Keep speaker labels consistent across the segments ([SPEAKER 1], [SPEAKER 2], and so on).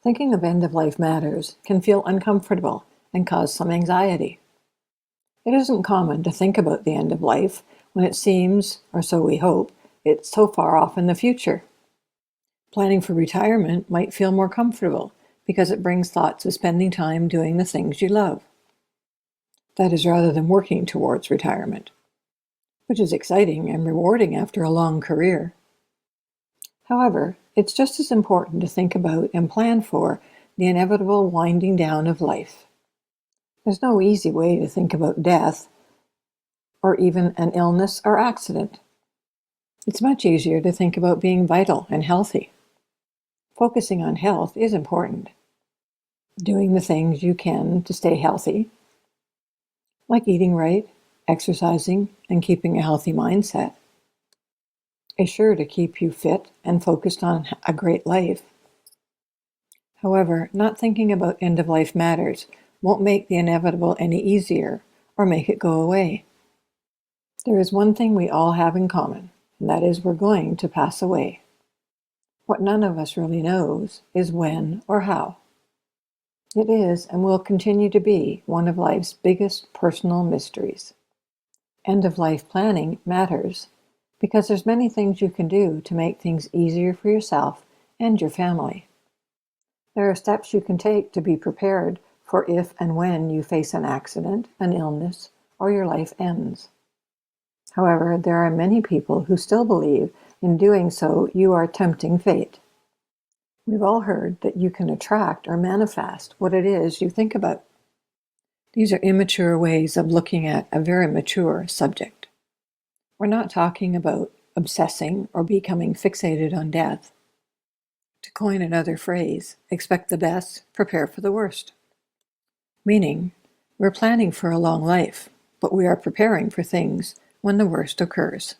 [SPEAKER 1] Thinking of end-of-life matters can feel uncomfortable and cause some anxiety. It isn't common to think about the end of life when it seems, or so we hope, it's so far off in the future. Planning for retirement might feel more comfortable because it brings thoughts of spending time doing the things you love. That is, rather than working towards retirement, which is exciting and rewarding after a long career. However, it's just as important to think about and plan for the inevitable winding down of life. There's no easy way to think about death, or even an illness or accident. It's much easier to think about being vital and healthy. Focusing on health is important. Doing the things you can to stay healthy, like eating right, exercising, and keeping a healthy mindset, is sure to keep you fit and focused on a great life. However, not thinking about end-of-life matters won't make the inevitable any easier or make it go away. There is one thing we all have in common, and that is we're going to pass away. What none of us really knows is when or how. It is and will continue to be one of life's biggest personal mysteries. End-of-life planning matters because there's many things you can do to make things easier for yourself and your family. There are steps you can take to be prepared for if and when you face an accident, an illness, or your life ends. However, there are many people who still believe in doing so you are tempting fate. We've all heard that you can attract or manifest what it is you think about. These are immature ways of looking at a very mature subject. We're not talking about obsessing or becoming fixated on death. To coin another phrase, expect the best, prepare for the worst. Meaning, we're planning for a long life, but we are preparing for things when the worst occurs.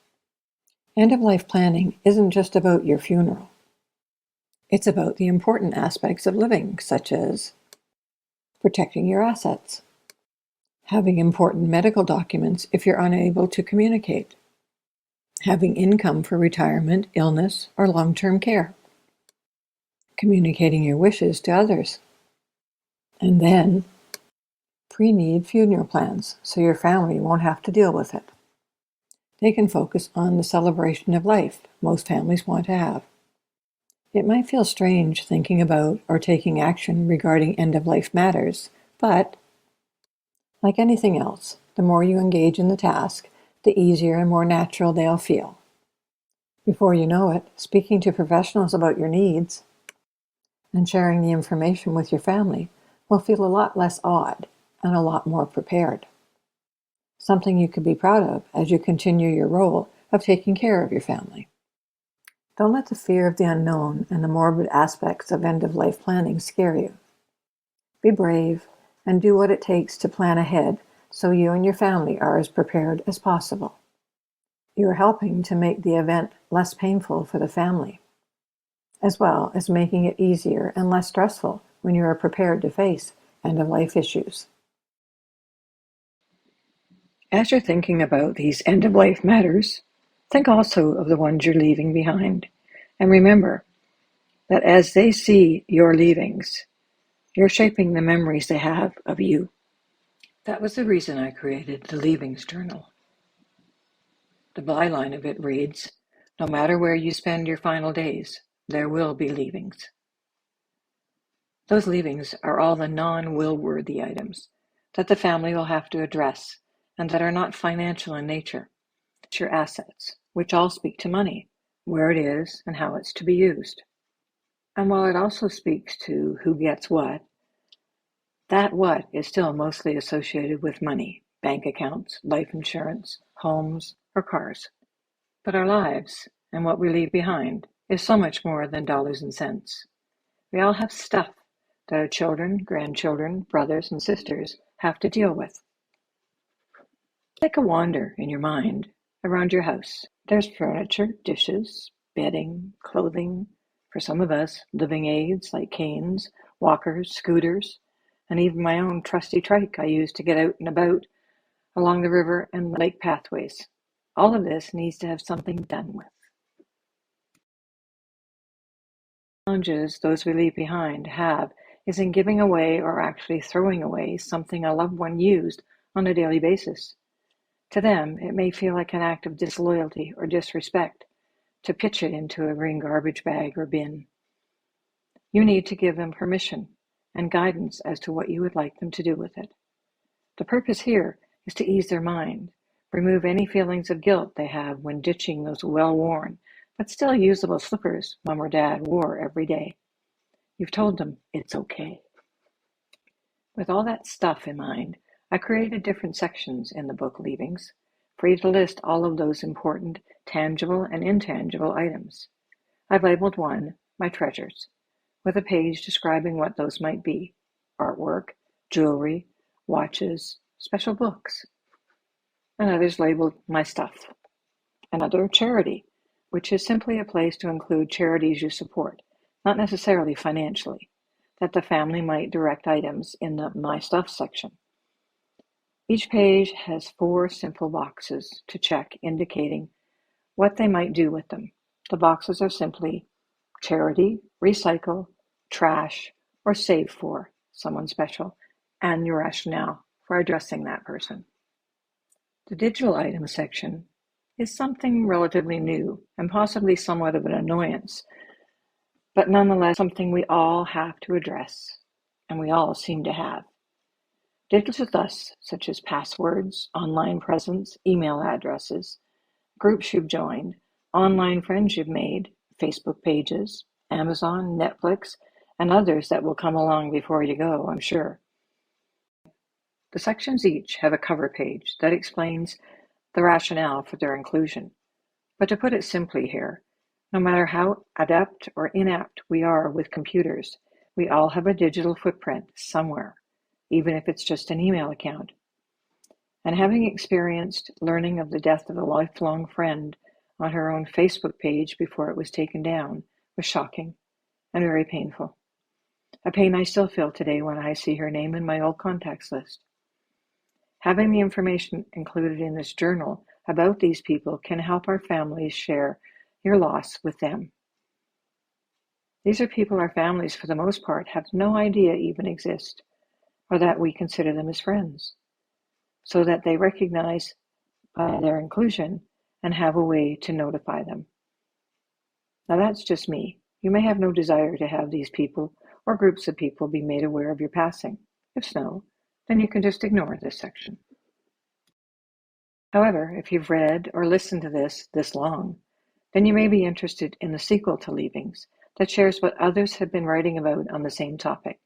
[SPEAKER 1] End-of-life planning isn't just about your funeral. It's about the important aspects of living, such as protecting your assets, having important medical documents if you're unable to communicate, having income for retirement, illness, or long-term care, communicating your wishes to others, and then pre-need funeral plans so your family won't have to deal with it. They can focus on the celebration of life most families want to have. It might feel strange thinking about or taking action regarding end-of-life matters, but like anything else, the more you engage in the task, the easier and more natural they'll feel. Before you know it, speaking to professionals about your needs and sharing the information with your family will feel a lot less odd and a lot more prepared. Something you could be proud of as you continue your role of taking care of your family. Don't let the fear of the unknown and the morbid aspects of end-of-life planning scare you. Be brave and do what it takes to plan ahead so you and your family are as prepared as possible. You are helping to make the event less painful for the family, as well as making it easier and less stressful when you are prepared to face end-of-life issues. As you're thinking about these end-of-life matters, think also of the ones you're leaving behind. And remember that as they see your leavings, you're shaping the memories they have of you. That was the reason I created the Leavings Journal. The byline of it reads, "No matter where you spend your final days, there will be leavings." Those leavings are all the non-will-worthy items that the family will have to address and that are not financial in nature. It's your assets, which all speak to money, where it is, and how it's to be used. And while it also speaks to who gets what, that what is still mostly associated with money, bank accounts, life insurance, homes, or cars. But our lives, and what we leave behind, is so much more than dollars and cents. We all have stuff that our children, grandchildren, brothers, and sisters have to deal with. Take a wander in your mind around your house. There's furniture, dishes, bedding, clothing, for some of us, living aids like canes, walkers, scooters, and even my own trusty trike I use to get out and about along the river and lake pathways. All of this needs to have something done with. Challenges those we leave behind have is in giving away or actually throwing away something a loved one used on a daily basis. To them, it may feel like an act of disloyalty or disrespect to pitch it into a green garbage bag or bin. You need to give them permission and guidance as to what you would like them to do with it. The purpose here is to ease their mind, remove any feelings of guilt they have when ditching those well-worn but still usable slippers Mom or Dad wore every day. You've told them it's okay. With all that stuff in mind, I created different sections in the book Leavings for you to list all of those important tangible and intangible items. I've labeled one, My Treasures, with a page describing what those might be: artwork, jewelry, watches, special books. And others labeled My Stuff. Another, Charity, which is simply a place to include charities you support, not necessarily financially, that the family might direct items in the My Stuff section. Each page has 4 simple boxes to check indicating what they might do with them. The boxes are simply charity, recycle, trash, or save for someone special, and your rationale for addressing that person. The digital items section is something relatively new and possibly somewhat of an annoyance, but nonetheless something we all have to address, and we all seem to have. Digital thus, such as passwords, online presence, email addresses, groups you've joined, online friends you've made, Facebook pages, Amazon, Netflix, and others that will come along before you go, I'm sure. The sections each have a cover page that explains the rationale for their inclusion. But to put it simply here, no matter how adept or inept we are with computers, we all have a digital footprint somewhere, even if it's just an email account. And having experienced learning of the death of a lifelong friend on her own Facebook page before it was taken down was shocking and very painful. A pain I still feel today when I see her name in my old contacts list. Having the information included in this journal about these people can help our families share your loss with them. These are people our families, for the most part, have no idea even exist, or that we consider them as friends, so that they recognize their inclusion and have a way to notify them. Now that's just me. You may have no desire to have these people or groups of people be made aware of your passing. If so, then you can just ignore this section. However, if you've read or listened to this long, then you may be interested in the sequel to Leavings that shares what others have been writing about on the same topic.